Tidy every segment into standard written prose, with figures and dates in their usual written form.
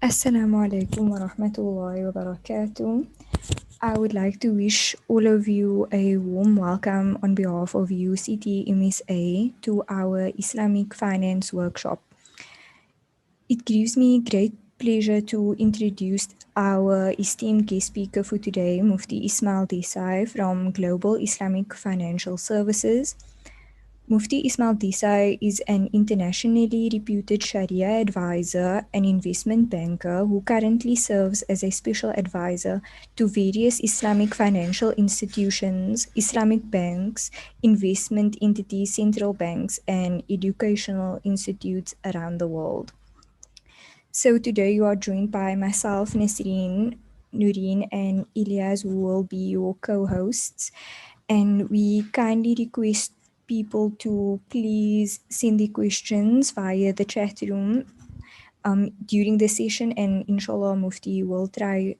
Assalamu alaikum wa rahmatullahi wa barakatuh. I would like to wish all of you a warm welcome on behalf of UCT MSA to our Islamic Finance Workshop. It gives me great pleasure to introduce our esteemed guest speaker for today, Mufti Ismail Desai from Global Islamic Financial Services. Mufti Ismail Desai is an internationally reputed Sharia advisor and investment banker who currently serves as a special advisor to various Islamic financial institutions, Islamic banks, investment entities, central banks, and educational institutes around the world. So today you are joined by myself, Nasreen, Nureen, and Ilyas, who will be your co-hosts. And we kindly request people to please send their questions via the chat room during the session, and inshallah Mufti will try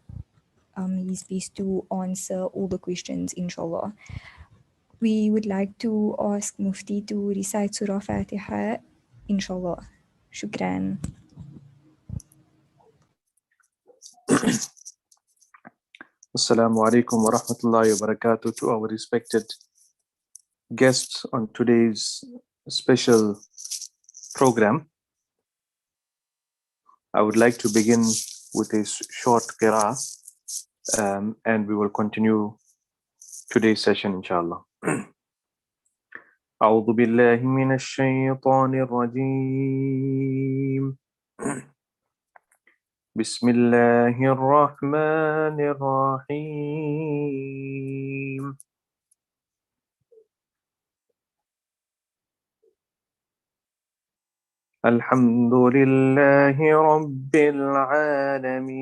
his best to answer all the questions, inshallah. We would like to ask Mufti to recite Surah Fatiha, inshallah. Shukran. Assalamu alaikum wa rahmatullahi wa barakatuh to our respected guests on today's special program. I would like to begin with a short qira'ah and we will continue today's session inshallah. أعوذ بالله من الشيطان الرجيم بسم الله الرحمن الرحيم الحمد لله رب العالمين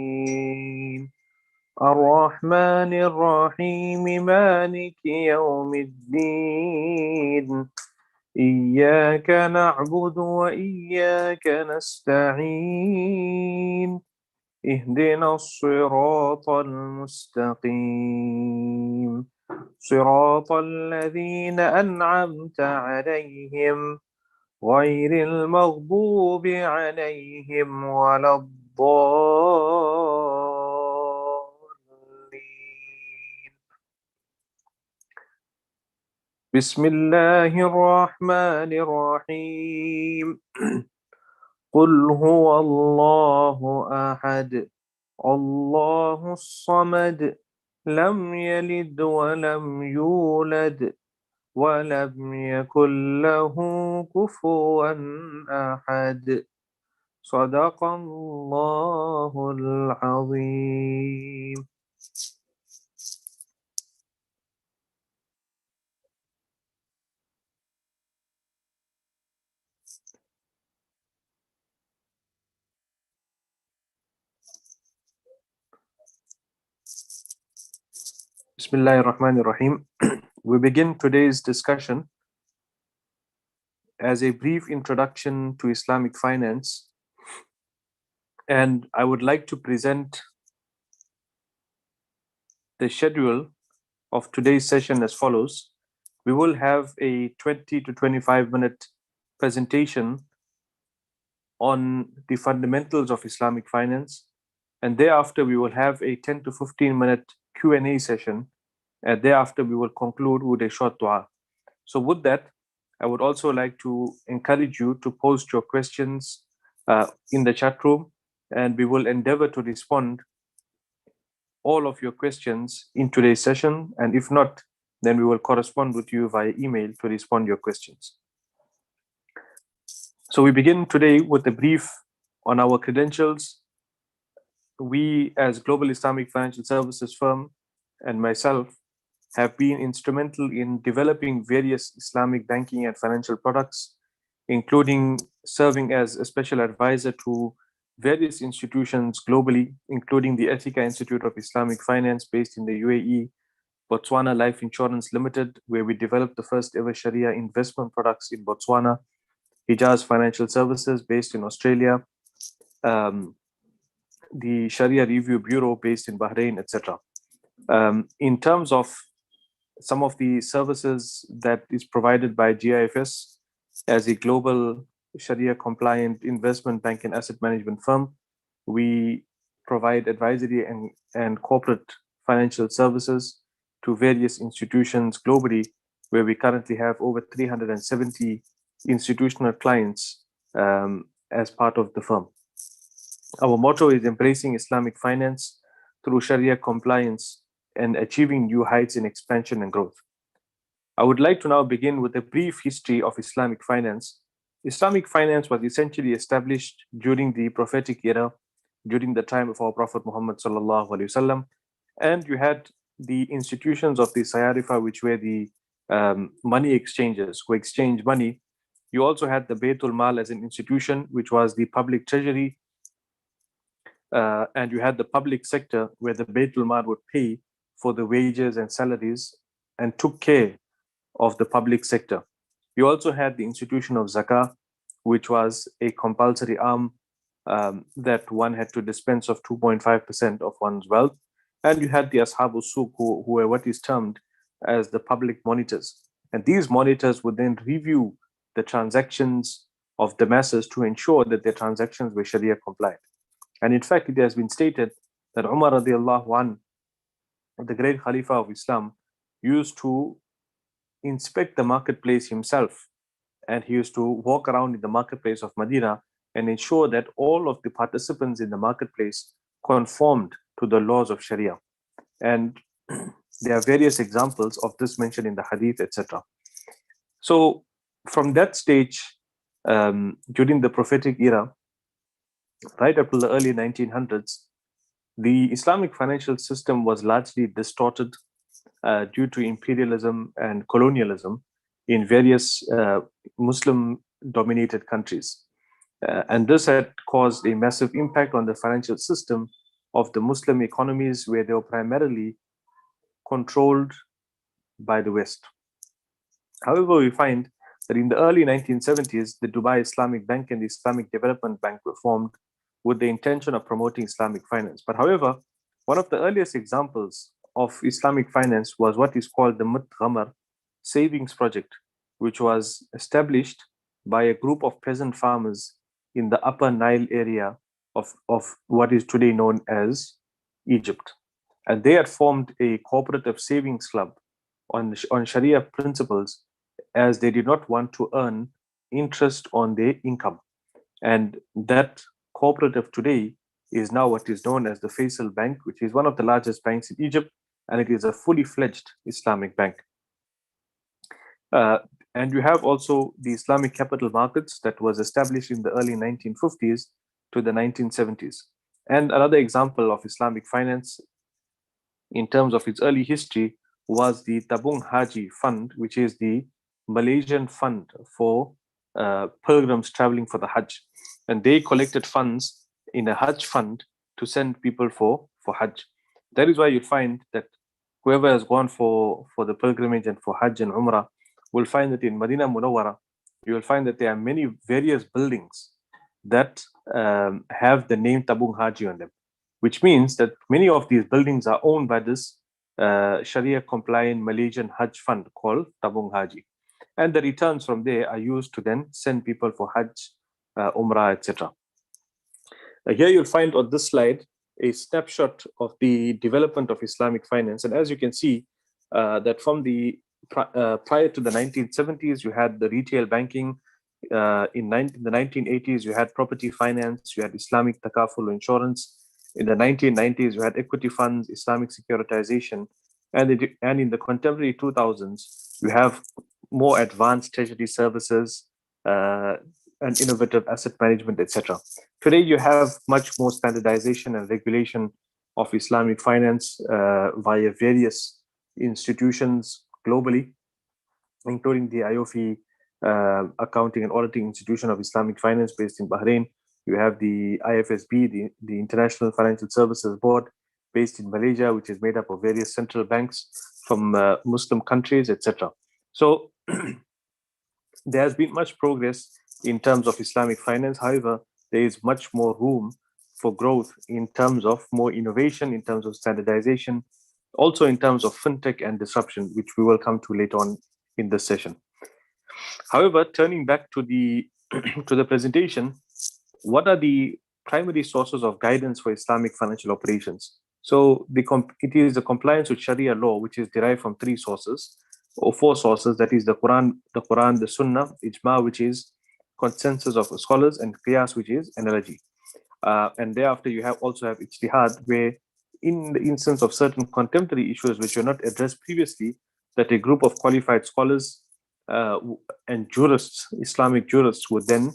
الرحمن الرحيم مالك يوم الدين إياك نعبد وإياك نستعين اهدنا الصراط المستقيم صراط الذين أنعمت عليهم غير المغضوب عليهم ولا الضالين بسم الله الرحمن الرحيم قل هو الله أحد الله الصمد لم يلد ولم يولد ولم يكن له كفوا أحد صدق الله العظيم. Bismillahir Rahmanir Rahim. We begin today's discussion as a brief introduction to Islamic finance, and I would like to present the schedule of today's session as follows. We will have a 20 to 25 minute presentation on the fundamentals of Islamic finance, and thereafter we will have a 10 to 15 minute Q&A session, and thereafter we will conclude with a short dua. So with that, I would also like to encourage you to post your questions in the chat room, and we will endeavor to respond all of your questions in today's session, and if not, then we will correspond with you via email to respond your questions. So we begin today with a brief on our credentials. We, as Global Islamic Financial Services firm, and myself, have been instrumental in developing various Islamic banking and financial products, including serving as a special advisor to various institutions globally, including the Ethica Institute of Islamic Finance based in the UAE, Botswana Life Insurance Limited, where we developed the first ever Sharia investment products in Botswana, Hijaz Financial Services based in Australia, the Sharia Review Bureau based in Bahrain, etc. In terms of some of the services that is provided by GIFS as a global Sharia compliant investment bank and asset management firm, We provide advisory and corporate financial services to various institutions globally, where we currently have over 370 institutional clients as part of the firm. Our motto is embracing Islamic finance through Sharia compliance and achieving new heights in expansion and growth. I would like to now begin with a brief history of Islamic finance. Islamic finance was essentially established during the prophetic era, during the time of our Prophet Muhammad sallallahu alaihi wasallam, and you had the institutions of the Sayarifa, which were the money exchangers who exchange money. You also had the Baytul Mal as an institution, which was the public treasury, and you had the public sector where the Baytul Mal would pay for the wages and salaries and took care of the public sector. You also had the institution of zakah, which was a compulsory arm that one had to dispense of 2.5% of one's wealth. And you had the Ashabu Suq, who were what is termed as the public monitors. And these monitors would then review the transactions of the masses to ensure that their transactions were Sharia compliant. And in fact, it has been stated that Umar radiallahu anh, the great Khalifa of Islam, used to inspect the marketplace himself, and he used to walk around in the marketplace of Medina and ensure that all of the participants in the marketplace conformed to the laws of Sharia. And there are various examples of this mentioned in the Hadith, etc. So from that stage, during the prophetic era, right up to the early 1900s, the Islamic financial system was largely distorted due to imperialism and colonialism in various Muslim-dominated countries. And this had caused a massive impact on the financial system of the Muslim economies, where they were primarily controlled by the West. However, we find that in the early 1970s, the Dubai Islamic Bank and the Islamic Development Bank were formed with the intention of promoting Islamic finance. But however, one of the earliest examples of Islamic finance was what is called the Mutghamar Savings Project, which was established by a group of peasant farmers in the Upper Nile area of what is today known as Egypt. And they had formed a cooperative savings club on Sharia principles, as they did not want to earn interest on their income. And that cooperative today is now what is known as the Faisal Bank, which is one of the largest banks in Egypt, and it is a fully fledged Islamic bank. And you have also the Islamic capital markets that was established in the early 1950s to the 1970s. And another example of Islamic finance in terms of its early history was the Tabung Haji Fund, which is the Malaysian fund for pilgrims traveling for the Hajj. And they collected funds in a Hajj fund to send people for Hajj. That is why you find that whoever has gone for the pilgrimage and for Hajj and Umrah will find that in Madinah Munawwara, you will find that there are many various buildings that have the name Tabung Haji on them, which means that many of these buildings are owned by this Sharia compliant Malaysian Hajj fund called Tabung Haji. And the returns from there are used to then send people for Hajj, Umrah, etc. Here you'll find on this slide a snapshot of the development of Islamic finance. And as you can see, that from the prior to the 1970s, you had the retail banking. In the 1980s, you had property finance, you had Islamic takaful insurance. In the 1990s, you had equity funds, Islamic securitization. And in the contemporary 2000s, you have more advanced treasury services, and innovative asset management, etc. Today, you have much more standardization and regulation of Islamic finance via various institutions globally, including the IOFI Accounting and Auditing Institution of Islamic Finance based in Bahrain. You have the IFSB, the International Financial Services Board, based in Malaysia, which is made up of various central banks from Muslim countries, etc. So there has been much progress in terms of Islamic finance. However, there is much more room for growth in terms of more innovation, in terms of standardization, also in terms of fintech and disruption, which we will come to later on in this session. However, turning back to the to the presentation, what are the primary sources of guidance for Islamic financial operations. So it is the compliance with Sharia law, which is derived from three sources or four sources. That is the Quran, the Sunnah, Ijma, which is consensus of scholars, and Qiyas, which is analogy. And thereafter, you also have Ijtihad, where in the instance of certain contemporary issues which were not addressed previously, that a group of qualified scholars and jurists, Islamic jurists, would then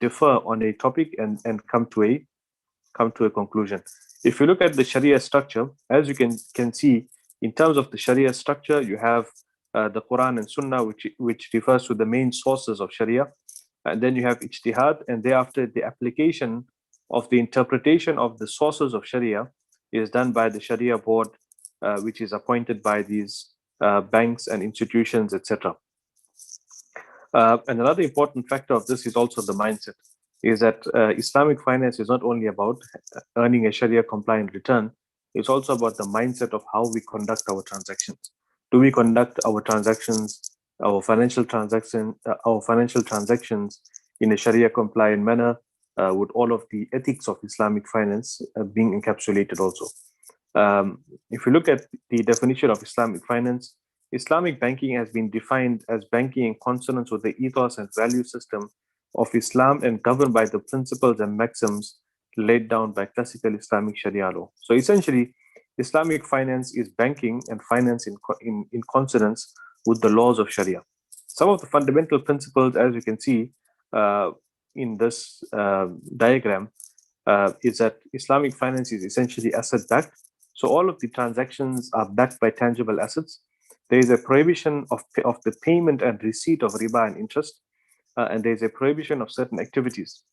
differ on a topic and come to a conclusion. If you look at the Sharia structure, as you can see, in terms of the Sharia structure, you have the Quran and Sunnah, which refers to the main sources of Sharia, and then you have Ijtihad, and thereafter the application of the interpretation of the sources of Sharia is done by the Sharia board, which is appointed by these banks and institutions, etc. And another important factor of this is also the mindset, is that Islamic finance is not only about earning a Sharia compliant return, it's also about the mindset of how we conduct our transactions. Do we conduct our transactions, our financial transactions in a Sharia compliant manner, with all of the ethics of Islamic finance being encapsulated also? If you look at the definition of Islamic finance, Islamic banking has been defined as banking in consonance with the ethos and value system of Islam and governed by the principles and maxims laid down by classical Islamic Sharia law. So essentially, Islamic finance is banking and finance in consonance with the laws of Sharia. Some of the fundamental principles, as you can see in this diagram, is that Islamic finance is essentially asset backed. So all of the transactions are backed by tangible assets. There is a prohibition of the payment and receipt of riba and interest, and there is a prohibition of certain activities.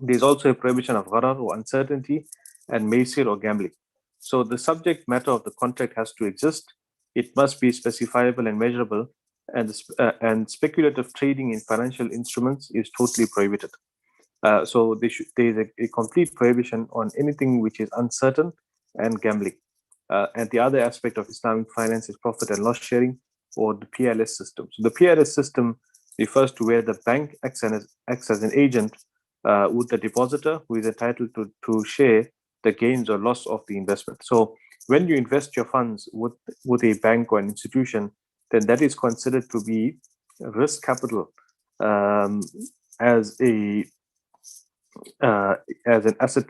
There is also a prohibition of gharar or uncertainty and maisir or gambling. So the subject matter of the contract has to exist. It must be specifiable and measurable, and speculative trading in financial instruments is totally prohibited. So there is a complete prohibition on anything which is uncertain and gambling. And the other aspect of Islamic finance is profit and loss sharing, or the PLS system. So the PLS system refers to where the bank acts as an agent with the depositor, who is entitled to share the gains or loss of the investment. So when you invest your funds with a bank or an institution, then that is considered to be risk capital, as an asset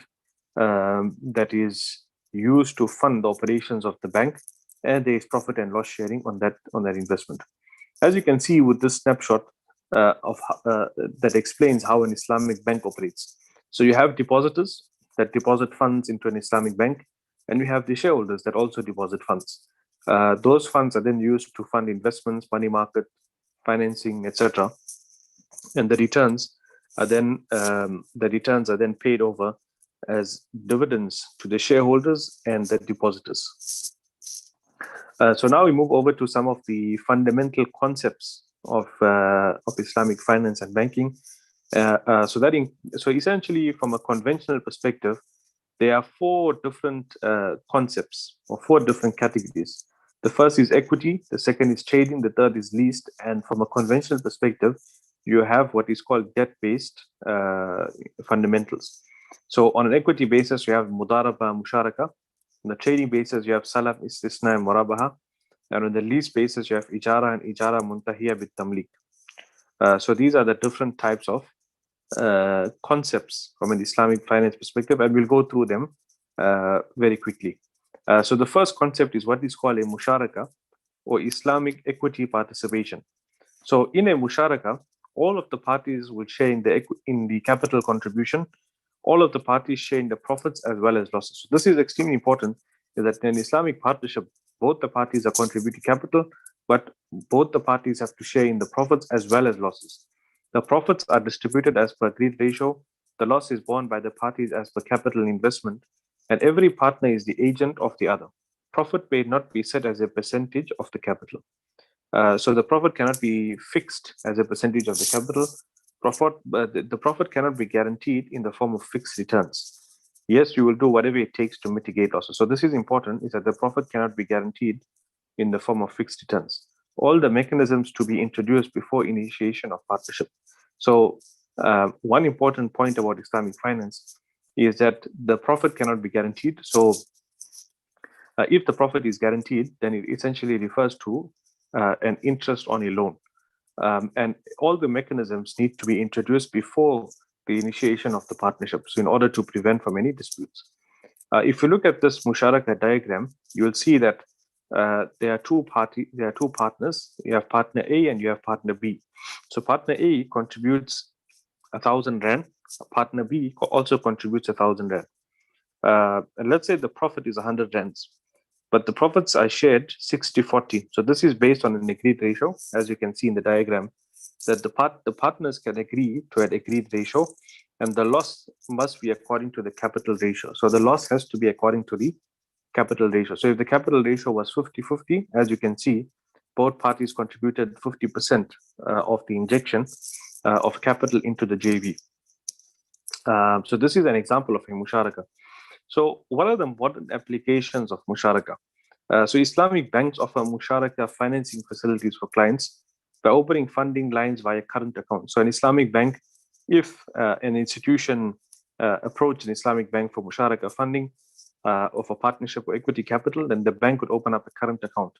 that is used to fund the operations of the bank, and there is profit and loss sharing on that investment. As you can see with this snapshot that explains how an Islamic bank operates. So you have depositors that deposit funds into an Islamic bank, and we have the shareholders that also deposit funds. Those funds are then used to fund investments, money market, financing, etc. And the returns are then paid over as dividends to the shareholders and the depositors. So now we move over to some of the fundamental concepts of Islamic finance and banking. So essentially, from a conventional perspective, there are four different concepts or four different categories. The first is equity, the second is trading, the third is leased, and from a conventional perspective, you have what is called debt-based fundamentals. So on an equity basis, you have mudaraba, musharaka. On the trading basis, you have salam, istisna, and murabaha. And on the lease basis, you have ijara and ijara muntahiya bit tamlik. So these are the different types of concepts from an Islamic finance perspective, and we'll go through them very quickly. So the first concept is what is called a musharaka, or Islamic equity participation. So in a musharaka, all of the parties will share in the capital contribution. All of the parties share in the profits as well as losses. So this is extremely important, is that in Islamic partnership, both the parties are contributing capital, but both the parties have to share in the profits as well as losses. The profits are distributed as per agreed ratio. The loss is borne by the parties as per capital investment, and every partner is the agent of the other. Profit may not be set as a percentage of the capital. So the profit cannot be fixed as a percentage of the capital. The profit cannot be guaranteed in the form of fixed returns. Yes, you will do whatever it takes to mitigate losses. So this is important, is that the profit cannot be guaranteed in the form of fixed returns. All the mechanisms to be introduced before initiation of partnership. So one important point about Islamic finance is that the profit cannot be guaranteed. So if the profit is guaranteed, then it essentially refers to an interest on a loan. And all the mechanisms need to be introduced before the initiation of the partnership, so in order to prevent from any disputes. If you look at this musharaka diagram, you will see that there are two partners. You have partner A and you have partner B. So partner A contributes 1,000 rand. Partner B also contributes 1,000 rand. And let's say the profit is 100 rands, but the profits are shared 60-40. So this is based on an agreed ratio, as you can see in the diagram, that the partners can agree to an agreed ratio, and the loss must be according to the capital ratio. So the loss has to be according to the capital ratio. So if the capital ratio was 50-50, as you can see, both parties contributed 50% of the injection of capital into the JV. So this is an example of a musharaka. So what are the modern applications of musharaka? So Islamic banks offer musharaka financing facilities for clients by opening funding lines via current accounts. So an Islamic bank, if an institution approached an Islamic bank for musharaka funding of a partnership or equity capital, then the bank would open up a current account.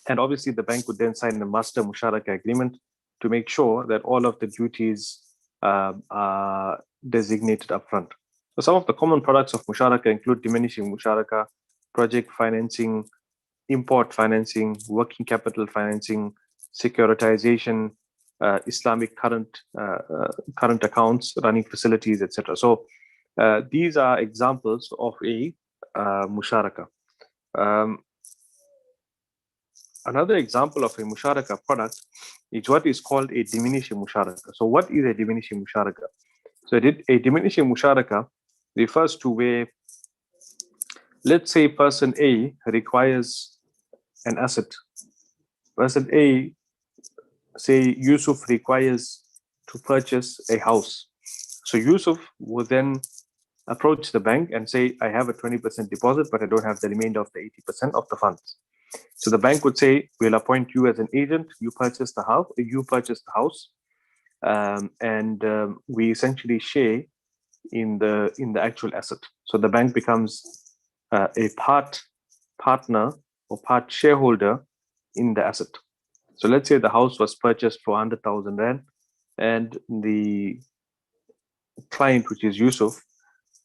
And obviously the bank would then sign the master musharaka agreement to make sure that all of the duties are designated upfront. So some of the common products of musharaka include diminishing musharaka, project financing, import financing, working capital financing, securitization, Islamic current accounts, running facilities, etc. So these are examples of a musharaka. Another example of a musharaka product is what is called a diminishing musharaka. So what is a diminishing musharaka? So a diminishing musharaka refers to where, let's say person A requires an asset. Person A, say Yusuf, requires to purchase a house. So Yusuf will then approach the bank and say, I have a 20% deposit, but I don't have the remainder of the 80% of the funds. So the bank would say, we'll appoint you as an agent. You purchase the house, and we essentially share in the actual asset. So the bank becomes a partner or part shareholder in the asset. So let's say the house was purchased for 100,000 rand, and the client, which is Yusuf,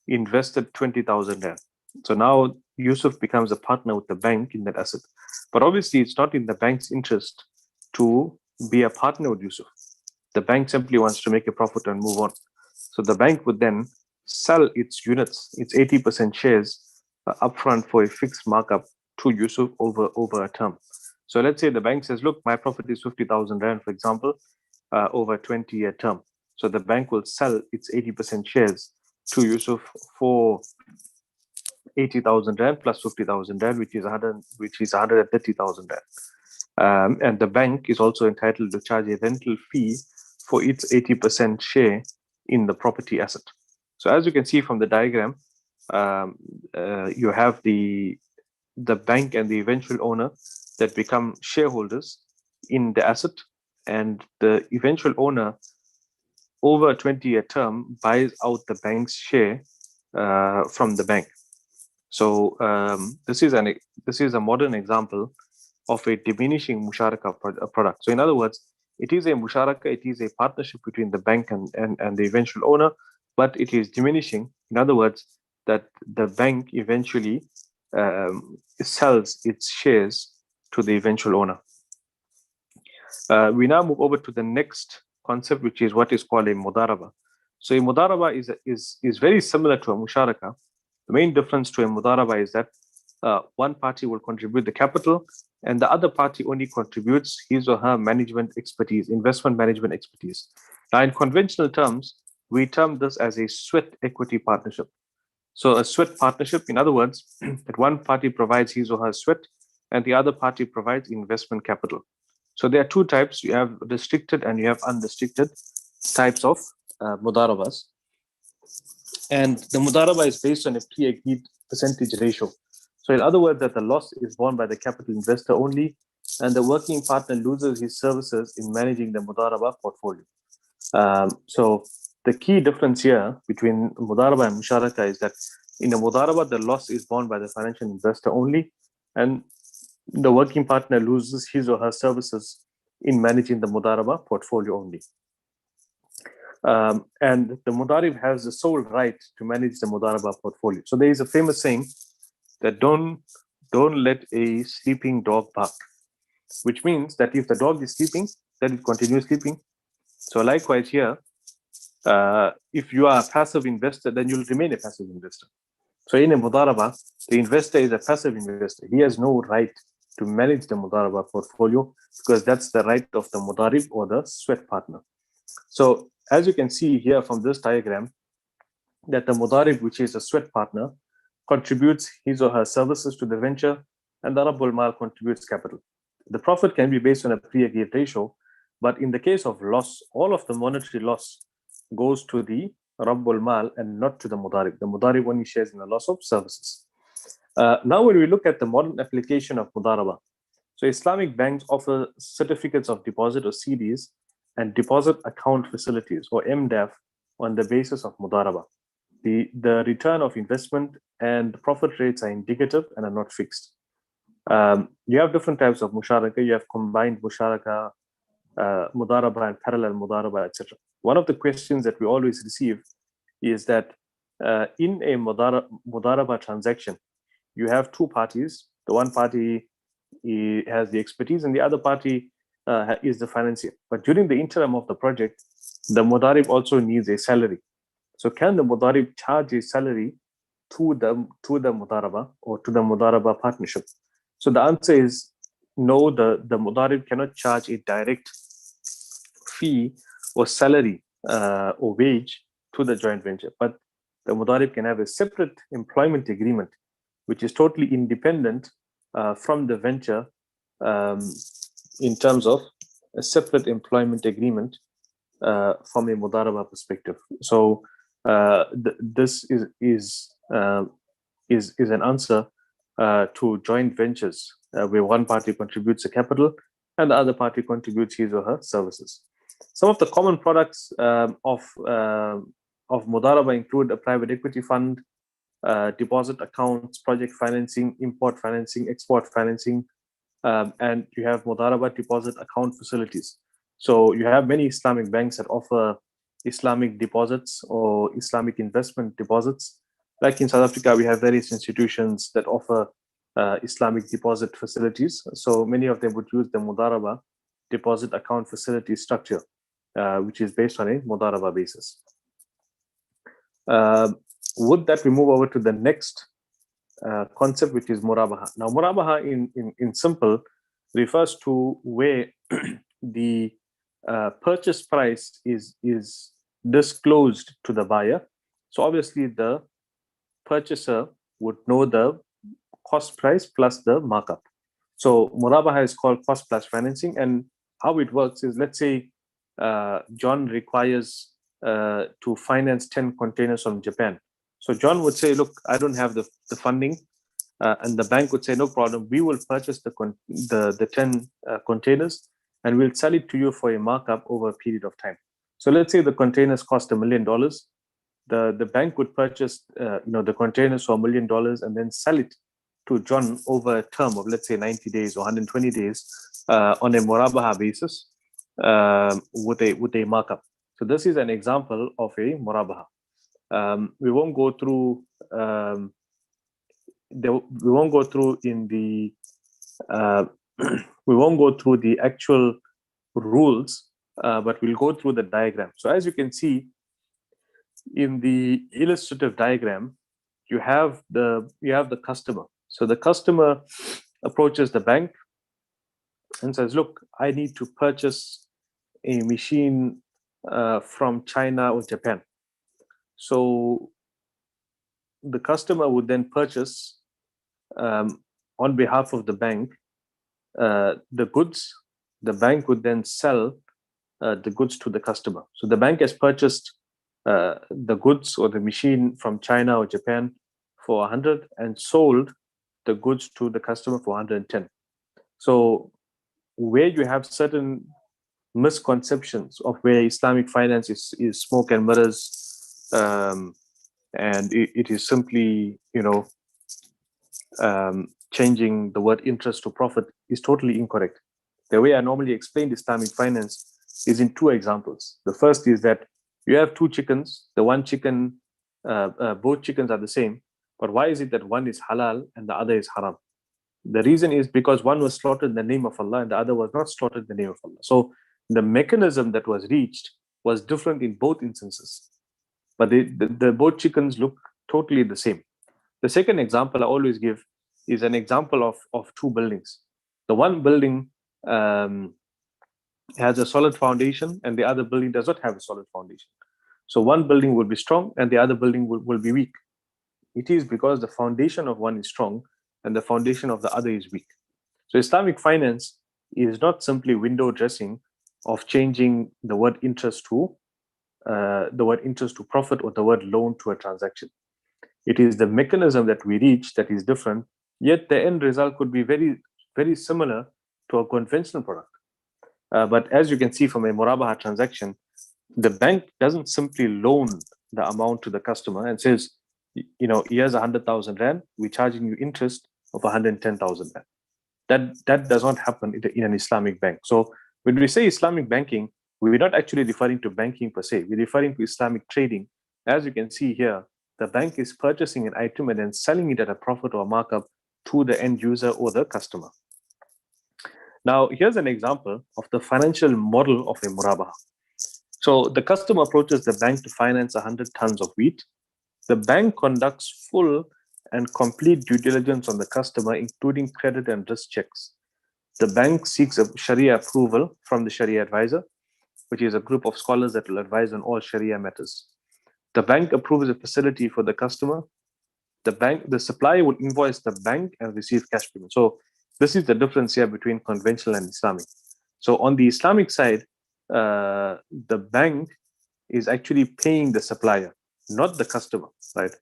invested 20,000 rand. So now Yusuf becomes a partner with the bank in that asset. But obviously, it's not in the bank's interest to be a partner with Yusuf. The bank simply wants to make a profit and move on. So the bank would then sell its units, its 80% shares upfront for a fixed markup to Yusuf over a term. So let's say the bank says, look, my profit is 50,000 rand, for example, over a 20-year term. So the bank will sell its 80% shares to Yusuf for 80,000 rand plus 50,000 rand, which is 130,000 rand. And the bank is also entitled to charge a rental fee for its 80% share in the property asset. So as you can see from the diagram, you have the bank and the eventual owner that become shareholders in the asset, and the eventual owner over a 20-year term buys out the bank's share from the bank. So this is a modern example of a diminishing musharaka product. So in other words, it is a musharaka, it is a partnership between the bank and the eventual owner, but it is diminishing. In other words, that the bank eventually sells its shares to the eventual owner. We now move over to the next concept, which is what is called a mudaraba. So a mudaraba is very similar to a musharaka. The main difference to a mudaraba is that one party will contribute the capital, and the other party only contributes his or her management expertise, investment management expertise. Now, in conventional terms, we term this as a sweat equity partnership. So a sweat partnership, in other words, that one party provides his or her sweat and the other party provides investment capital. So there are two types. You have restricted and you have unrestricted types of mudarabas. And the mudaraba is based on a pre-agreed percentage ratio. So in other words, that the loss is borne by the capital investor only, and the working partner loses his services in managing the mudaraba portfolio. So The key difference here between mudaraba and musharaka is that in a mudaraba, the loss is borne by the financial investor only, and the working partner loses his or her services in managing the mudaraba portfolio only. And the mudarib has the sole right to manage the mudaraba portfolio. So there is a famous saying that don't let a sleeping dog bark, which means that if the dog is sleeping, let it continue sleeping. So likewise here, if you are a passive investor, then you'll remain a passive investor. So in a mudaraba, the investor is a passive investor. He has no right to manage the mudaraba portfolio because that's the right of the mudarib or the sweat partner. So as you can see here from this diagram, that the mudarib, which is a sweat partner, contributes his or her services to the venture, and the Rabbul Mal contributes capital. The profit can be based on a pre-agreed ratio, but in the case of loss, all of the monetary loss goes to the Rabbul Mal and not to the mudarib. The mudarib only shares in the loss of services. Now, when we look at the modern application of mudaraba, so Islamic banks offer certificates of deposit or CDs and deposit account facilities or MDAF on the basis of mudaraba. The return of investment and the profit rates are indicative and are not fixed. You have different types of musharaka. You have combined musharaka, mudaraba, and parallel mudaraba, etc. One of the questions that we always receive is that in a mudaraba transaction, you have two parties. The one party has the expertise, and the other party is the financier. But during the interim of the project, the mudarib also needs a salary. So can the mudarib charge a salary to the mudaraba or to the mudaraba partnership? So the answer is no, the mudarib cannot charge a direct fee or salary or wage to the joint venture, but the mudarib can have a separate employment agreement, which is totally independent from the venture in terms of a separate employment agreement from a mudaraba perspective. So this is an answer to joint ventures where one party contributes the capital and the other party contributes his or her services. Some of the common products of mudaraba include a private equity fund, deposit accounts, project financing, import financing, export financing, and you have mudaraba deposit account facilities. So you have many Islamic banks that offer Islamic deposits or Islamic investment deposits. Like in South Africa, we have various institutions that offer Islamic deposit facilities. So many of them would use the mudaraba deposit account facility structure, which is based on a mudaraba basis. Would that we move over to the next concept, which is murabaha. Now, murabaha in simple refers to where the purchase price is disclosed to the buyer. So obviously the purchaser would know the cost price plus the markup. So murabaha is called cost plus financing, and how it works is, let's say John requires to finance 10 containers from Japan. So John would say, look, I don't have the funding. And the bank would say, no problem, we will purchase the 10 containers and we'll sell it to you for a markup over a period of time. So let's say the containers cost $1 million. The bank would purchase the containers for $1 million and then sell it to John over a term of, let's say, 90 days or 120 days on a murabaha basis with a markup. So this is an example of a murabaha. We won't go through we won't go through in the we won't go through the actual rules, but we'll go through the diagram. So as you can see in the illustrative diagram, you have the customer. So the customer approaches the bank and says, look, I need to purchase a machine from China or Japan. So the customer would then purchase on behalf of the bank the goods. The bank would then sell the goods to the customer. So the bank has purchased the goods or the machine from China or Japan for 100 and sold the goods to the customer for 110. So where you have certain misconceptions of where Islamic finance is smoke and mirrors, and it is simply, changing the word interest to profit, is totally incorrect. The way I normally explain Islamic finance is in two examples. The first is that you have two chickens. The one chicken, both chickens are the same, but why is it that one is halal and the other is haram? The reason is because one was slaughtered in the name of Allah and the other was not slaughtered in the name of Allah. So the mechanism that was reached was different in both instances, but the both chickens look totally the same. The second example I always give is an example of two buildings. The one building has a solid foundation and the other building does not have a solid foundation. So one building will be strong and the other building will be weak. It is because the foundation of one is strong and the foundation of the other is weak. So Islamic finance is not simply window dressing of changing the word interest to profit or the word loan to a transaction. It is the mechanism that we reach that is different, yet the end result could be very, very similar to a conventional product. But as you can see from a murabaha transaction, the bank doesn't simply loan the amount to the customer and says, here's 100,000 rand, we're charging you interest of 110,000 rand. That does not happen in an Islamic bank. So when we say Islamic banking, we're not actually referring to banking per se. We're referring to Islamic trading. As you can see here, the bank is purchasing an item and then selling it at a profit or markup to the end user or the customer. Now, here's an example of the financial model of a murabaha. So the customer approaches the bank to finance 100 tons of wheat. The bank conducts full and complete due diligence on the customer, including credit and risk checks. The bank seeks a Sharia approval from the Sharia advisor, which is a group of scholars that will advise on all Sharia matters. The bank approves a facility for the customer. The supplier will invoice the bank and receive cash payment. So this is the difference here between conventional and Islamic. So on the Islamic side, the bank is actually paying the supplier, not the customer, right?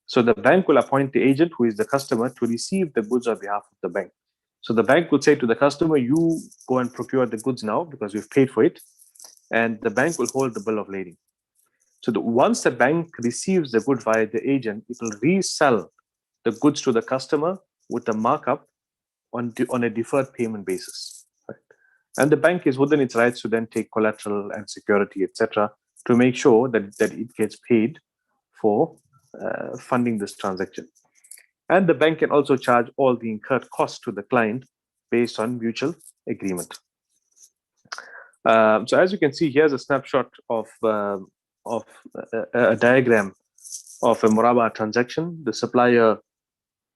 So the bank will appoint the agent, who is the customer, to receive the goods on behalf of the bank. So the bank would say to the customer, you go and procure the goods now because we've paid for it, and the bank will hold the bill of lading. So once the bank receives the good via the agent, it will resell the goods to the customer with a markup on a deferred payment basis. Right? And the bank is within its rights to then take collateral and security, etc., to make sure that it gets paid for funding this transaction. And the bank can also charge all the incurred costs to the client based on mutual agreement. So as you can see, here's a snapshot of a diagram of a murabaha transaction. The supplier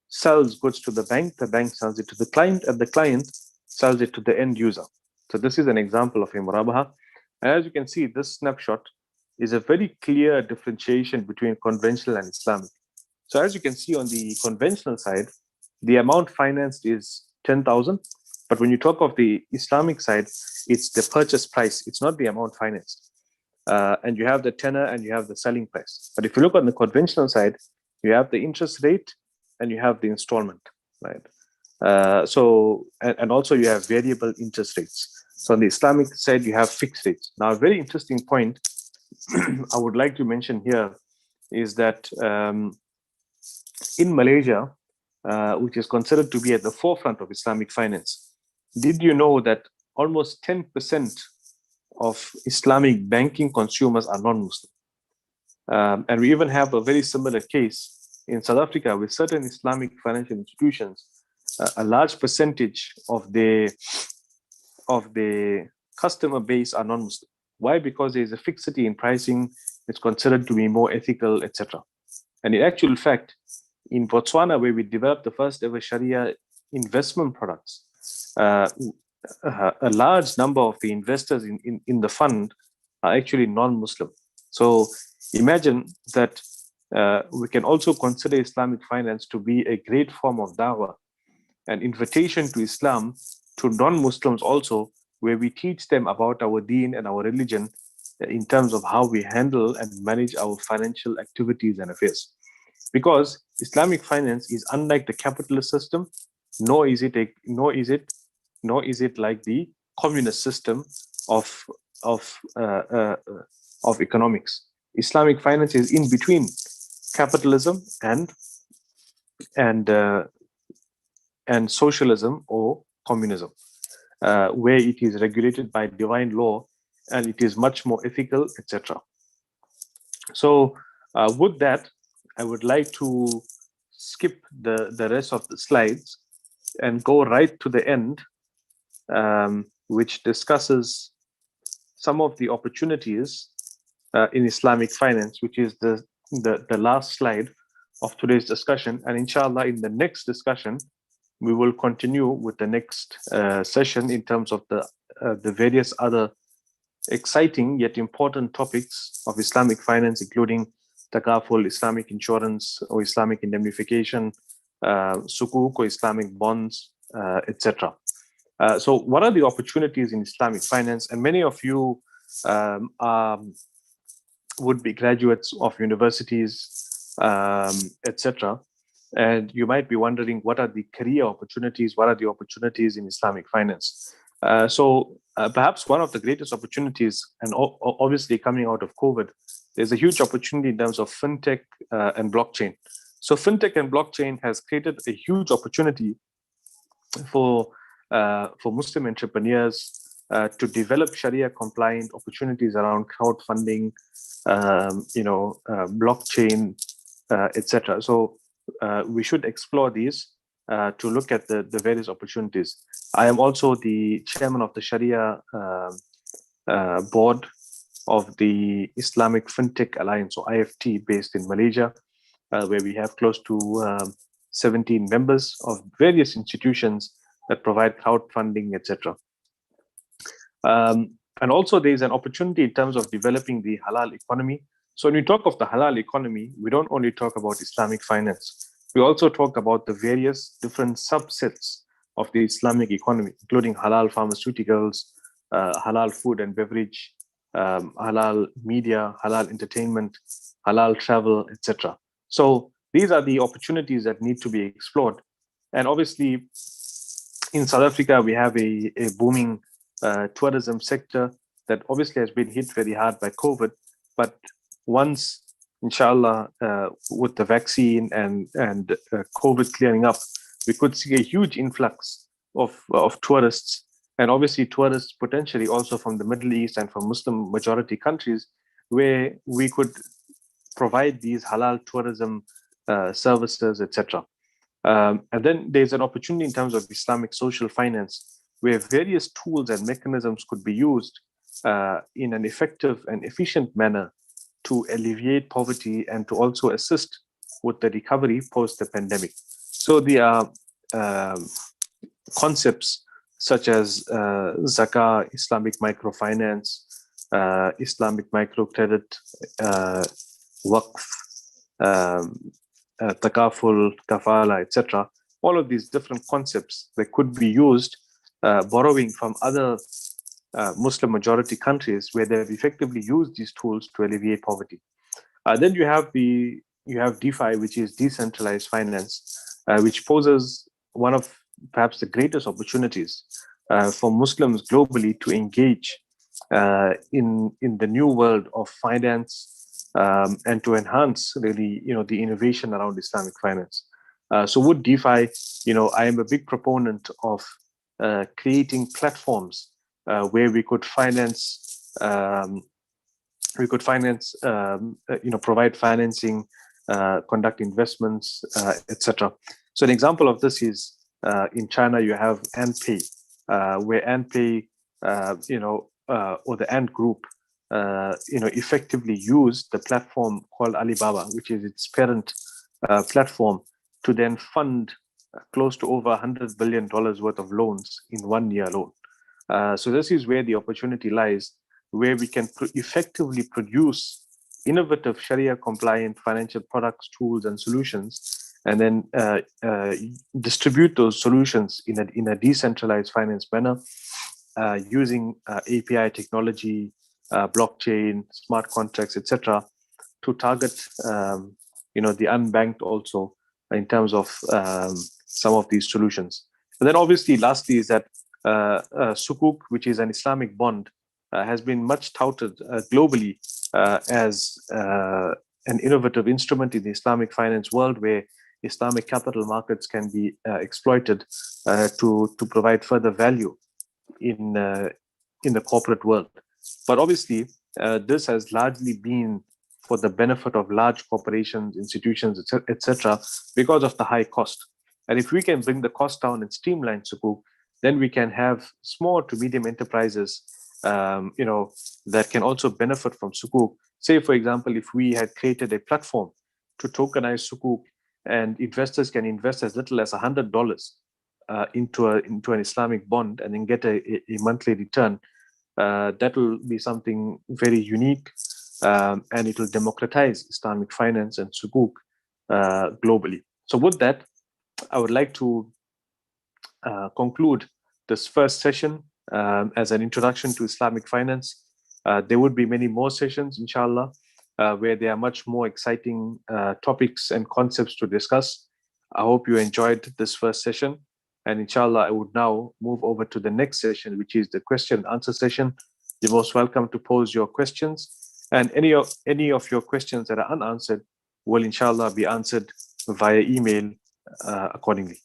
sells goods to the bank sells it to the client, and the client sells it to the end user. So this is an example of a murabaha. And as you can see, this snapshot is a very clear differentiation between conventional and Islamic. So as you can see on the conventional side, the amount financed is 10,000. But when you talk of the Islamic side, it's the purchase price. It's not the amount financed. And you have the tenor and you have the selling price. But if you look on the conventional side, you have the interest rate and you have the installment, right? And also you have variable interest rates. So on the Islamic side, you have fixed rates. Now, a very interesting point I would like to mention here is that in Malaysia, which is considered to be at the forefront of Islamic finance, did you know that almost 10% of Islamic banking consumers are non-Muslim? And we even have a very similar case in South Africa with certain Islamic financial institutions. A large percentage of the customer base are non-Muslim. Why? Because there is a fixity in pricing. It's considered to be more ethical, etc. And in actual fact, in Botswana, where we developed the first ever Sharia investment products, a large number of the investors in the fund are actually non-Muslim. So imagine that we can also consider Islamic finance to be a great form of dawah, an invitation to Islam to non-Muslims also, where we teach them about our deen and our religion in terms of how we handle and manage our financial activities and affairs. Because Islamic finance is unlike the capitalist system, nor is it like the communist system of of uh, uh, of economics. Islamic finance is in between capitalism and uh, and socialism or communism, where it is regulated by divine law and it is much more ethical, etc. So, with that, I would like to skip the rest of the slides and go right to the end, which discusses some of the opportunities in Islamic finance, which is the last slide of today's discussion. And inshallah, in the next discussion, we will continue with the next session in terms of the various other exciting yet important topics of Islamic finance, including takaful, Islamic insurance or Islamic indemnification, sukuk or Islamic bonds, etc. So, what are the opportunities in Islamic finance? And many of you are would be graduates of universities, etc. And you might be wondering, what are the career opportunities? What are the opportunities in Islamic finance? Perhaps one of the greatest opportunities, and obviously coming out of COVID, there's a huge opportunity in terms of fintech and blockchain. So fintech and blockchain has created a huge opportunity for Muslim entrepreneurs to develop Sharia compliant opportunities around crowdfunding, blockchain, etc. So we should explore these to look at the various opportunities. I am also the chairman of the Sharia board of the Islamic FinTech Alliance, or IFT, based in Malaysia, where we have close to 17 members of various institutions that provide crowdfunding, etc. And also, there is an opportunity in terms of developing the halal economy. So, when we talk of the halal economy, we don't only talk about Islamic finance. We also talk about the various different subsets of the Islamic economy, including halal pharmaceuticals, halal food and beverage, halal media, halal entertainment, halal travel, etc. So, these are the opportunities that need to be explored. And obviously, in South Africa, we have a booming tourism sector that obviously has been hit very hard by COVID. But once, inshallah, with the vaccine and COVID clearing up, we could see a huge influx of tourists, and obviously tourists potentially also from the Middle East and from Muslim majority countries, where we could provide these halal tourism services, etc. And then there's an opportunity in terms of Islamic social finance, where various tools and mechanisms could be used in an effective and efficient manner to alleviate poverty and to also assist with the recovery post the pandemic. So there are concepts such as zakah, Islamic microfinance, Islamic microcredit, waqf, takaful, kafala, etc. All of these different concepts that could be used, borrowing from other Muslim majority countries where they've effectively used these tools to alleviate poverty. Then you have DeFi, which is decentralized finance, which poses one of perhaps the greatest opportunities for Muslims globally to engage in the new world of finance, and to enhance really the innovation around Islamic finance. So with DeFi, I am a big proponent of creating platforms where we could finance, provide financing, conduct investments, etc. So an example of this is in China, you have Ant where Ant or the Ant Group, effectively use the platform called Alibaba, which is its parent platform, to then fund close to over $100 billion worth of loans in 1 year alone. So this is where the opportunity lies, where we can effectively produce innovative Sharia-compliant financial products, tools, and solutions, and then distribute those solutions in a decentralized finance manner, using API technology, blockchain, smart contracts, etc., to target the unbanked also in terms of some of these solutions. And then obviously, lastly, is that sukuk, which is an Islamic bond, has been much touted globally as an innovative instrument in the Islamic finance world, where Islamic capital markets can be exploited to provide further value in the corporate world. But obviously, this has largely been for the benefit of large corporations, institutions, etc., because of the high cost. And if we can bring the cost down and streamline Sukuk, then we can have small to medium enterprises, that can also benefit from Sukuk. Say, for example, if we had created a platform to tokenize Sukuk, and investors can invest as little as $100 into an Islamic bond and then get a monthly return, that will be something very unique, and it will democratize Islamic finance and Sukuk globally. So with that, I would like to conclude this first session as an introduction to Islamic finance. There would be many more sessions, inshallah, where there are much more exciting topics and concepts to discuss. I hope you enjoyed this first session. And inshallah, I would now move over to the next session, which is the question and answer session. You're most welcome to pose your questions. And any of your questions that are unanswered will inshallah be answered via email accordingly.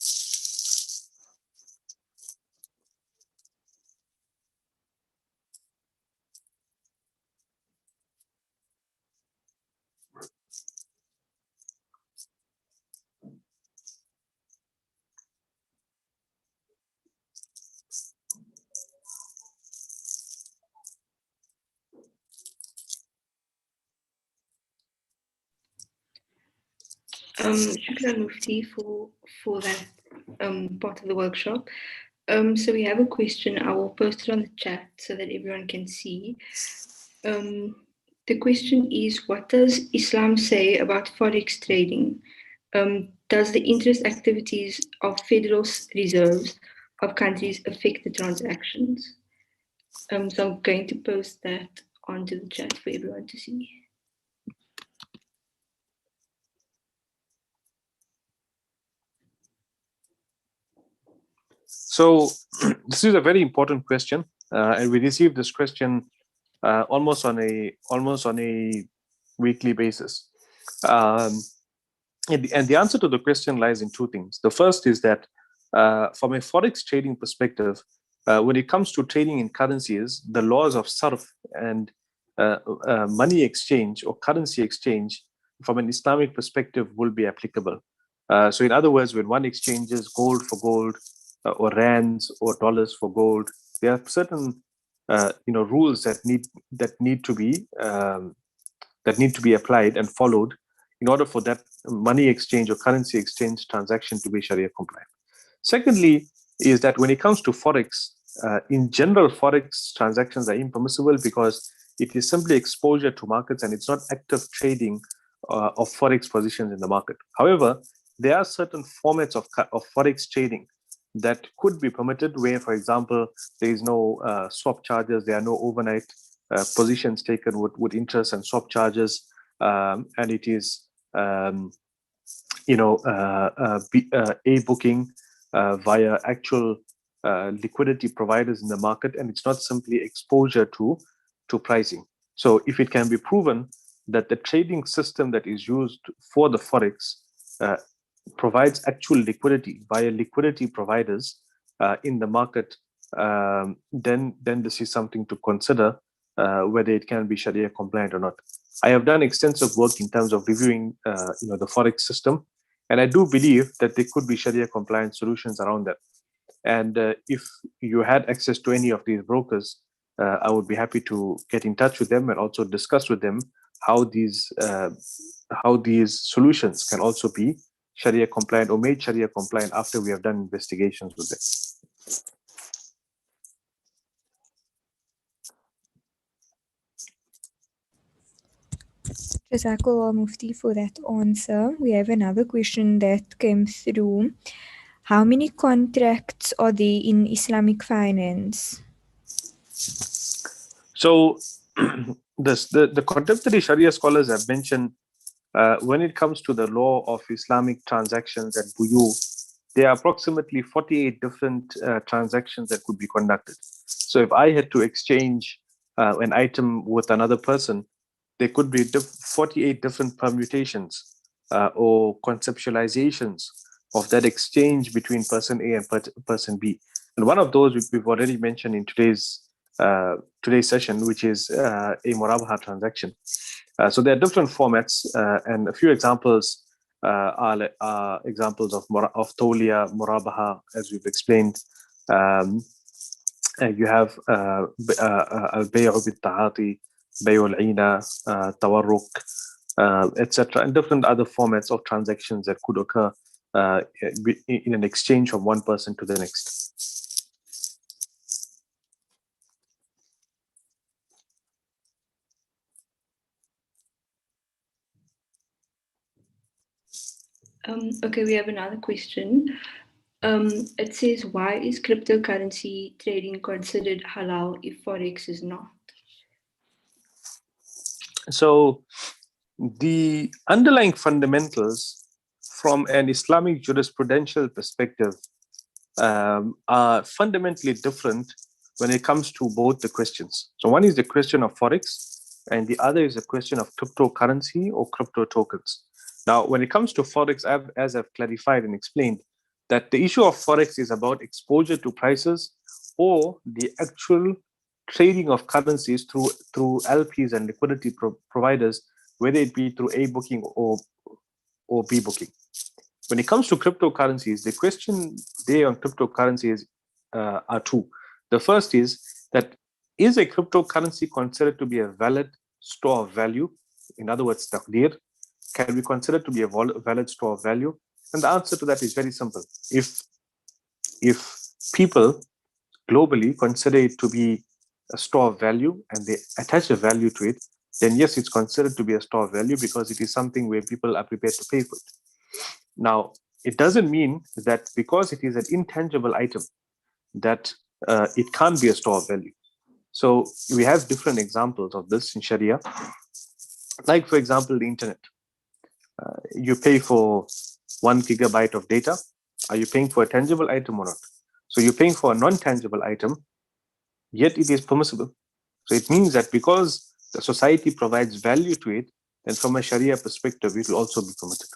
Shukran Mufti for that part of the workshop. So we have a question. I will post it on the chat so that everyone can see. The question is, what does Islam say about forex trading? Does the interest activities of federal reserves of countries affect the transactions? So I'm going to post that onto the chat for everyone to see. So this is a very important question, and we receive this question almost on a weekly basis. And the answer to the question lies in two things. The first is that from a forex trading perspective, when it comes to trading in currencies, the laws of sarf and money exchange or currency exchange from an Islamic perspective will be applicable. So in other words, when one exchanges gold for gold, or rands or dollars for gold, there are certain rules that need to be applied and followed in order for that money exchange or currency exchange transaction to be Sharia compliant. Secondly, is that when it comes to forex, in general, forex transactions are impermissible because it is simply exposure to markets and it's not active trading of forex positions in the market. However, there are certain formats of forex trading that could be permitted, where, for example, there is no swap charges, there are no overnight positions taken with interest and swap charges, and it is a booking via actual liquidity providers in the market, and it's not simply exposure to pricing. So if it can be proven that the trading system that is used for the forex provides actual liquidity via liquidity providers in the market, then this is something to consider whether it can be Sharia compliant or not. I have done extensive work in terms of reviewing the forex system, and I do believe that there could be Sharia compliant solutions around that. And if you had access to any of these brokers, I would be happy to get in touch with them and also discuss with them how these solutions can also be Sharia compliant or made Sharia compliant after we have done investigations with them. Jazakallah Mufti for that answer. We have another question that came through. How many contracts are there in Islamic finance? So the contemporary Sharia scholars have mentioned when it comes to the law of Islamic transactions and buyu, there are approximately 48 different transactions that could be conducted. So if I had to exchange an item with another person, there could be 48 different permutations or conceptualizations of that exchange between person A and person B. And one of those we've already mentioned in today's session, which is a murabaha transaction. So there are different formats, and a few examples are examples of tawliya, murabaha, as we've explained. You have al-bay'u bil-ta'ati, bay'u al-'ina, tawarruk, etc., and different other formats of transactions that could occur in an exchange from one person to the next. Okay, we have another question. It says, why is cryptocurrency trading considered halal if Forex is not? So the underlying fundamentals from an Islamic jurisprudential perspective are fundamentally different when it comes to both the questions. So one is the question of Forex, and the other is the question of cryptocurrency or crypto tokens. Now, when it comes to Forex, as I've clarified and explained, that the issue of Forex is about exposure to prices or the actual trading of currencies through LPs and liquidity providers, whether it be through A booking or B booking. When it comes to cryptocurrencies, the question there on cryptocurrencies are two. The first is that, is a cryptocurrency considered to be a valid store of value? In other words, taqdeer. Can we consider it to be a valid store of value? And the answer to that is very simple. If people globally consider it to be a store of value and they attach a value to it, then yes, it's considered to be a store of value because it is something where people are prepared to pay for it. Now, it doesn't mean that because it is an intangible item that it can't be a store of value. So we have different examples of this in Sharia. Like, for example, the internet. You pay for 1 gigabyte of data. Are you paying for a tangible item or not? So you're paying for a non-tangible item, yet it is permissible. So it means that because the society provides value to it, then from a Sharia perspective, it will also be permitted.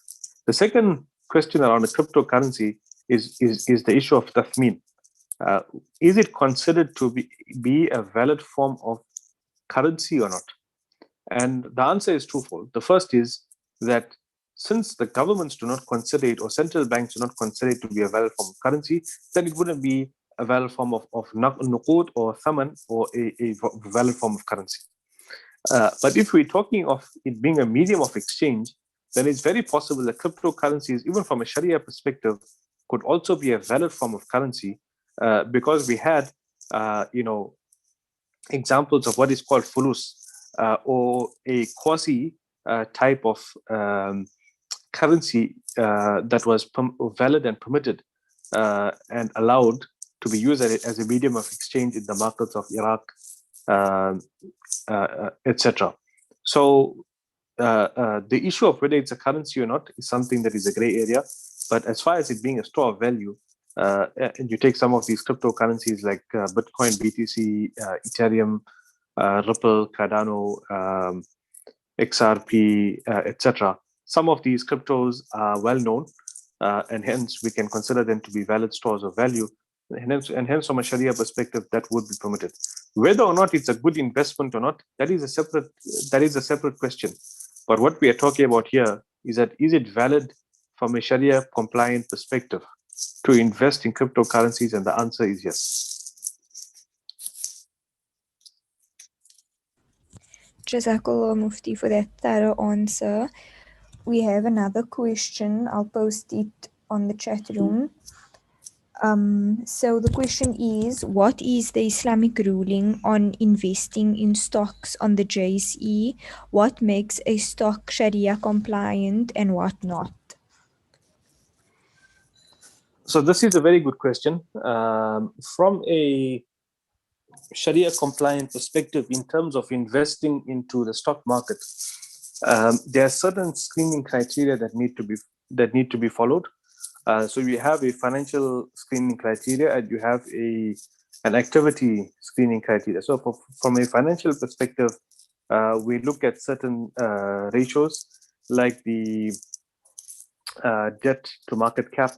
The second question around the cryptocurrency is the issue of tathmeen. Is it considered to be a valid form of currency or not? And the answer is twofold. The first is that since the governments do not consider it, or central banks do not consider it to be a valid form of currency, then it wouldn't be a valid form of nuqud or thaman, or a valid form of currency. But if we're talking of it being a medium of exchange, then it's very possible that cryptocurrencies, even from a Sharia perspective, could also be a valid form of currency, because we had, examples of what is called fulus, or a quasi type of currency that was valid and permitted and allowed to be used as a medium of exchange in the markets of Iraq, etc. So the issue of whether it's a currency or not is something that is a gray area. But as far as it being a store of value, and you take some of these cryptocurrencies like Bitcoin, BTC, Ethereum, Ripple, Cardano, XRP, etc. Some of these cryptos are well known, and hence we can consider them to be valid stores of value. And hence, from a Sharia perspective, that would be permitted. Whether or not it's a good investment or not, that is a separate question. But what we are talking about here is that, is it valid from a Sharia compliant perspective to invest in cryptocurrencies? And the answer is yes. Jazakallah Mufti for that thorough answer. We have another question. I'll post it on the chat room. So the question is, what is the Islamic ruling on investing in stocks on the JSE? What makes a stock Sharia compliant and what not? So this is a very good question. From a Sharia compliant perspective, in terms of investing into the stock market, there are certain screening criteria that need to be followed. So you have a financial screening criteria, and you have a and activity screening criteria. So from a financial perspective, we look at certain ratios like the debt to market cap,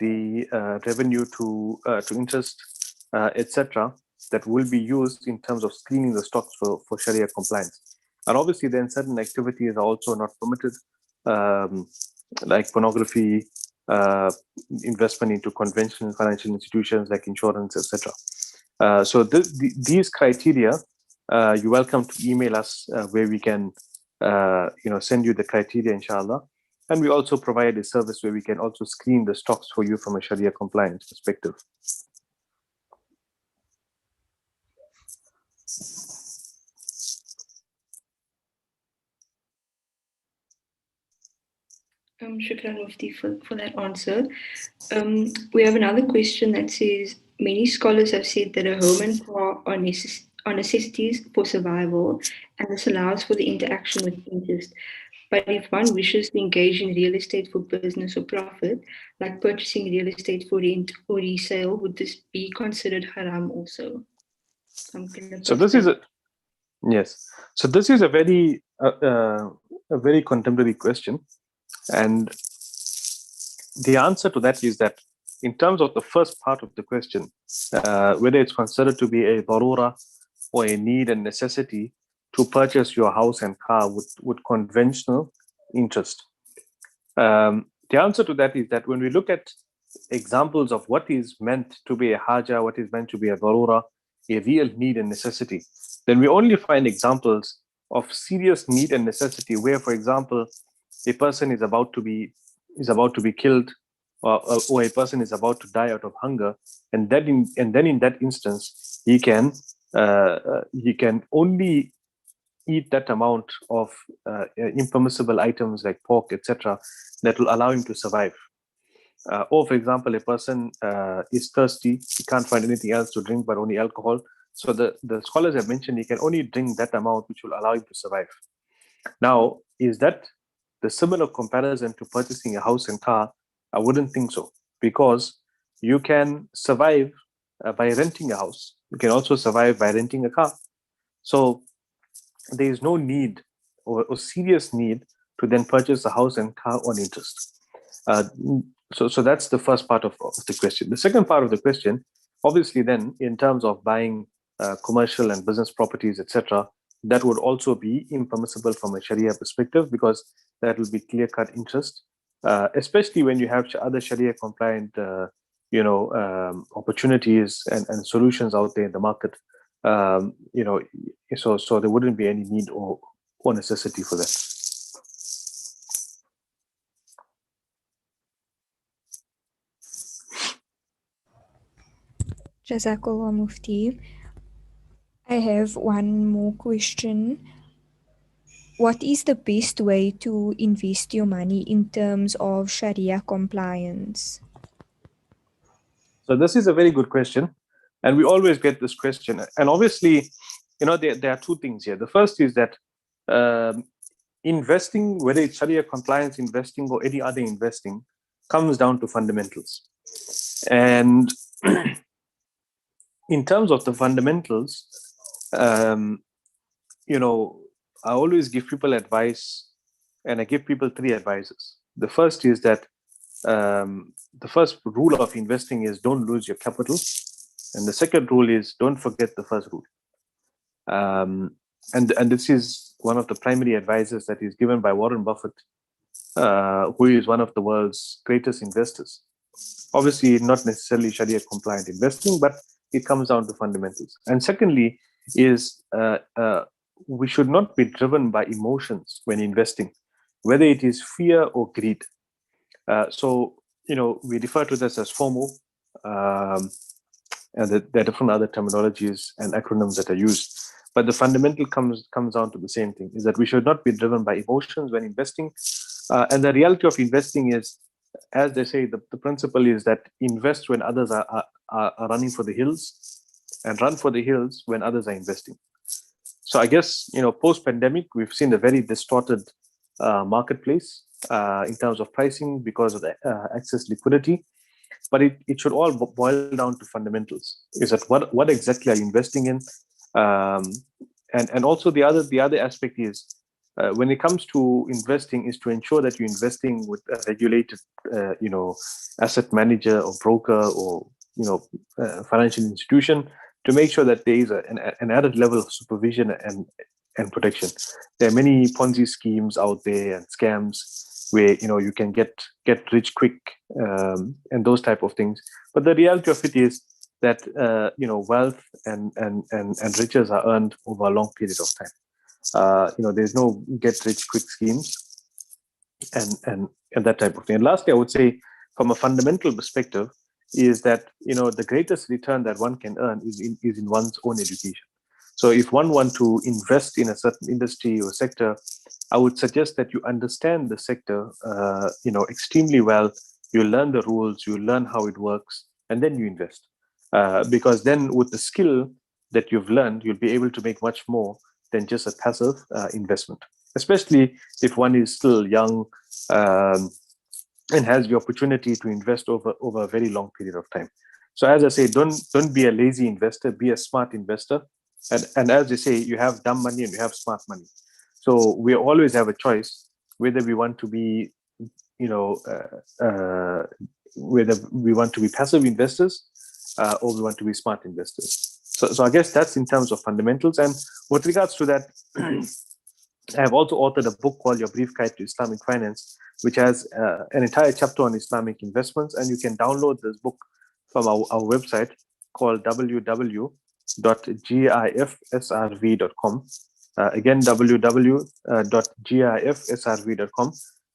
the revenue to interest, etc., that will be used in terms of screening the stocks for Sharia compliance. And obviously, then certain activities are also not permitted, um, like pornography, uh, investment into conventional financial institutions like insurance, etc. So these criteria, you're welcome to email us where we can, send you the criteria, inshallah. And we also provide a service where we can also screen the stocks for you from a Sharia compliance perspective. Shukran Mufti for that answer. We have another question that says, many scholars have said that a home and car are necessities for survival, and this allows for the interaction with interest. But if one wishes to engage in real estate for business or profit, like purchasing real estate for rent or resale, would this be considered haram also? So this is a yes. So this is a very contemporary question, and the answer to that is that in terms of the first part of the question, whether it's considered to be a darura or a need and necessity to purchase your house and car with conventional interest. The answer to that is that when we look at examples of what is meant to be a haja, what is meant to be a darura, a real need and necessity, then we only find examples of serious need and necessity where, for example, a person is about to be killed, or a person is about to die out of hunger, and then in that instance he can only eat that amount of impermissible items like pork, etc., that will allow him to survive. Or, for example, a person is thirsty, he can't find anything else to drink but only alcohol. So the scholars have mentioned he can only drink that amount which will allow him to survive. Now, is that the similar comparison to purchasing a house and car? I wouldn't think so, because you can survive by renting a house. You can also survive by renting a car. So there is no need or serious need to then purchase a house and car on interest. Uh, so that's the first part of the question. The second part of the question, obviously, then in terms of buying commercial and business properties, etc., that would also be impermissible from a Sharia perspective, because that will be clear-cut interest, especially when you have other Sharia compliant, opportunities and solutions out there in the market. Um, you know, so there wouldn't be any need or necessity for that. Jazakallah Mufti. I have one more question. What is the best way to invest your money in terms of Sharia compliance? So this is a very good question, and we always get this question. And obviously, there are two things here. The first is that investing, whether it's Sharia compliance investing or any other investing, comes down to fundamentals. And in terms of the fundamentals, I always give people advice, and I give people three advices. The first is that the first rule of investing is don't lose your capital. And the second rule is don't forget the first rule. And this is one of the primary advices that is given by Warren Buffett, who is one of the world's greatest investors. Obviously, not necessarily Sharia compliant investing, but it comes down to fundamentals. And secondly, is we should not be driven by emotions when investing, whether it is fear or greed. So, we refer to this as FOMO, and there are different other terminologies and acronyms that are used. But the fundamental comes down to the same thing, is that we should not be driven by emotions when investing. And the reality of investing is, as they say, the principle is that invest when others are running for the hills, and run for the hills when others are investing. So I guess, post-pandemic, we've seen a very distorted marketplace in terms of pricing because of the excess liquidity. But it should all boil down to fundamentals. Is that what exactly are you investing in? Um, and also the other aspect is when it comes to investing is to ensure that you're investing with a regulated asset manager or broker or financial institution, to make sure that there is an added level of supervision and protection. There are many Ponzi schemes out there and scams where you can get rich quick, and those type of things. But the reality of it is that wealth and riches are earned over a long period of time. There's no get rich quick schemes and that type of thing. And lastly, I would say, from a fundamental perspective, is that the greatest return that one can earn is in one's own education. So if one wants to invest in a certain industry or sector, I would suggest that you understand the sector extremely well. You learn the rules, you learn how it works, and then you invest. Because then with the skill that you've learned, you'll be able to make much more than just a passive investment, especially if one is still young, and has the opportunity to invest over a very long period of time. So as I say, don't be a lazy investor, be a smart investor. And as they say, you have dumb money and you have smart money. So we always have a choice whether we want to be, whether we want to be passive investors, or we want to be smart investors. So I guess that's in terms of fundamentals. And with regards to that, I have also authored a book called Your Brief Guide to Islamic Finance, which has an entire chapter on Islamic investments. And you can download this book from our website called www.gifsrv.com. Again, www.gifsrv.com.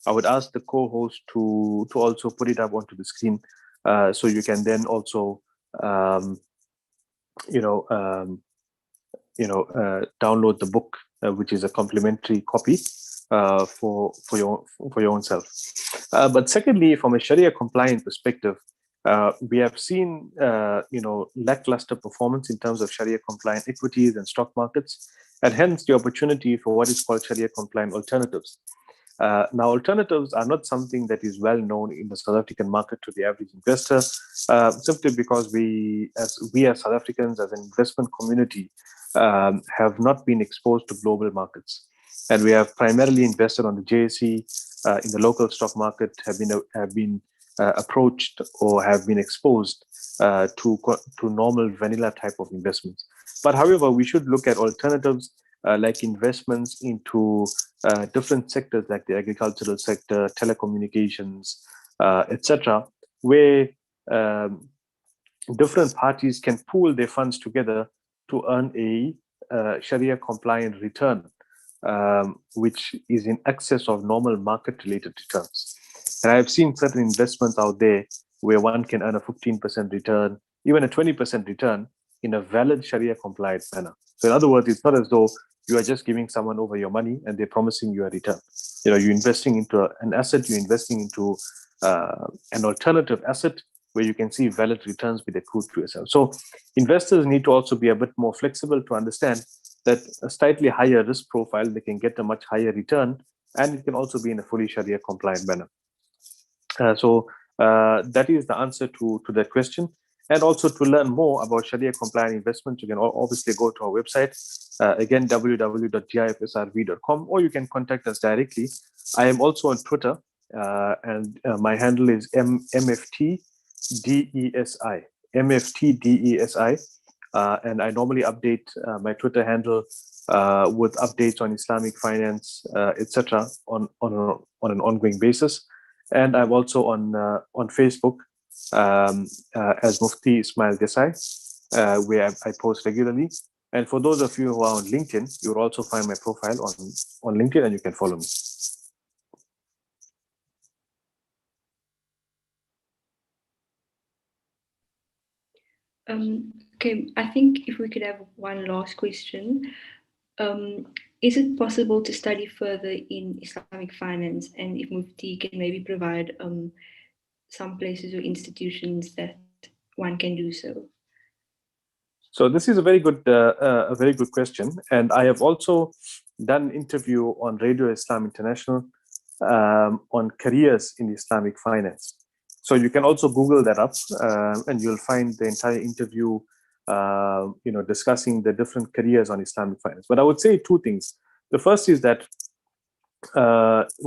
I would ask the co-host to also put it up onto the screen, so you can then also download the book, which is a complimentary copy for your own self. But secondly, from a Sharia compliant perspective, we have seen lackluster performance in terms of Sharia compliant equities and stock markets, and hence the opportunity for what is called Sharia compliant alternatives. Now, alternatives are not something that is well known in the South African market to the average investor, simply because we as South Africans, as an investment community, have not been exposed to global markets, and we have primarily invested on the JSE, in the local stock market, have been approached or have been exposed to normal vanilla type of investments. But however, we should look at alternatives, like investments into different sectors like the agricultural sector, telecommunications, etc., where different parties can pool their funds together to earn a Sharia compliant return, which is in excess of normal market related returns. And I've seen certain investments out there where one can earn a 15% return, even a 20% return in a valid Sharia compliant manner. So in other words, it's not as though you are just giving someone over your money and they're promising you a return. You're investing into an asset, you're investing into an alternative asset where you can see valid returns be accrued to yourself. So investors need to also be a bit more flexible to understand that a slightly higher risk profile, they can get a much higher return, and it can also be in a fully Sharia compliant manner. So that is the answer to that question. And also, to learn more about Sharia compliant investments, you can obviously go to our website, again, www.gifsrv.com, or you can contact us directly. I am also on Twitter, and my handle is MFTDESI, MFTDESI. And I normally update my Twitter handle with updates on Islamic finance, etc., on an ongoing basis. And I'm also on Facebook as Mufti Ismail Desai, where I post regularly. And for those of you who are on LinkedIn, you'll also find my profile on LinkedIn, and you can follow me. Okay, I think if we could have one last question. Is it possible to study further in Islamic finance, and if Mufti can maybe provide some places or institutions that one can do so? So this is a very good question, and I have also done an interview on Radio Islam International on careers in Islamic finance. So you can also Google that up, and you'll find the entire interview, discussing the different careers on Islamic finance. But I would say two things. The first is that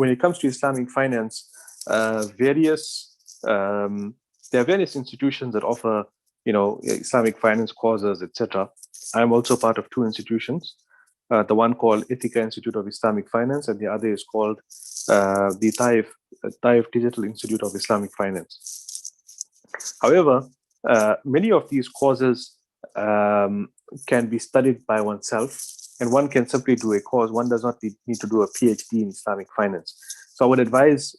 when it comes to Islamic finance, various there are various institutions that offer, Islamic finance courses, etc. I'm also part of two institutions. The one called Ithaca Institute of Islamic Finance, and the other is called the Taif Digital Institute of Islamic Finance. However, many of these courses can be studied by oneself, and one can simply do a course. One does not need to do a PhD in Islamic finance. So I would advise,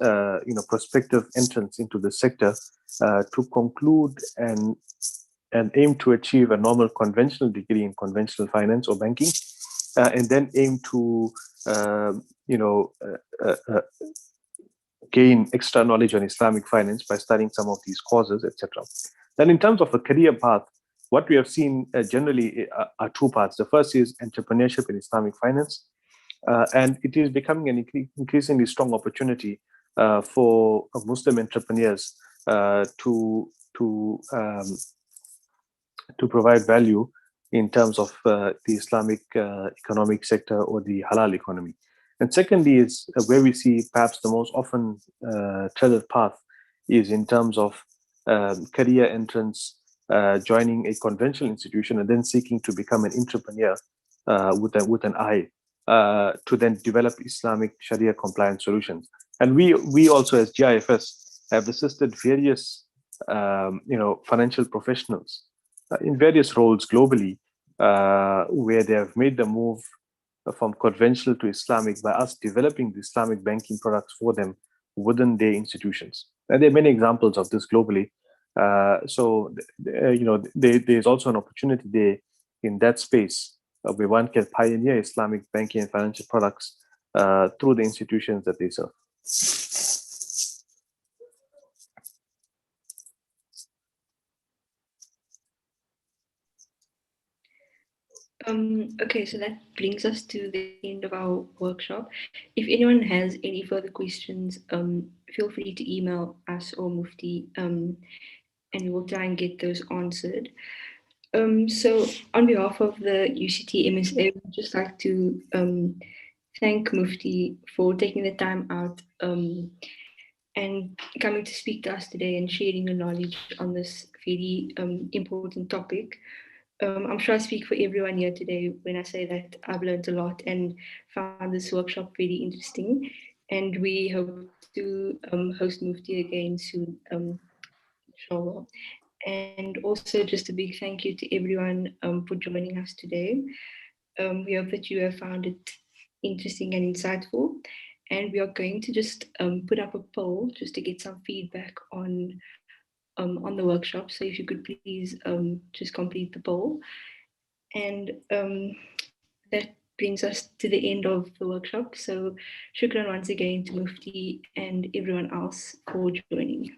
prospective entrants into the sector to conclude and aim to achieve a normal conventional degree in conventional finance or banking, and then aim to, gain extra knowledge on Islamic finance by studying some of these courses, etc. Then, in terms of a career path, what we have seen generally are two paths. The first is entrepreneurship in Islamic finance, and it is becoming an increasingly strong opportunity for Muslim entrepreneurs to provide value in terms of the Islamic economic sector or the halal economy. And secondly, is where we see perhaps the most often treaded path is in terms of career entrance, joining a conventional institution, and then seeking to become an entrepreneur with an eye to then develop Islamic Sharia compliant solutions. And we also, as GIFS, have assisted various financial professionals in various roles globally, where they have made the move from conventional to Islamic by us developing the Islamic banking products for them within their institutions. And there are many examples of this globally. There's also an opportunity there in that space where one can pioneer Islamic banking and financial products through the institutions that they serve. Okay, so that brings us to the end of our workshop. If anyone has any further questions, feel free to email us or Mufti, and we'll try and get those answered. So on behalf of the UCT MSA, we'd just like to thank Mufti for taking the time out and coming to speak to us today and sharing your knowledge on this very important topic. I'm sure I speak for everyone here today when I say that I've learned a lot and found this workshop very interesting. And we hope to host Mufti again soon, inshallah. And also just a big thank you to everyone for joining us today. We hope that you have found it interesting and insightful. And we are going to just put up a poll just to get some feedback on the workshop. So if you could please just complete the poll. And that brings us to the end of the workshop. So shukran once again to Mufti and everyone else for joining.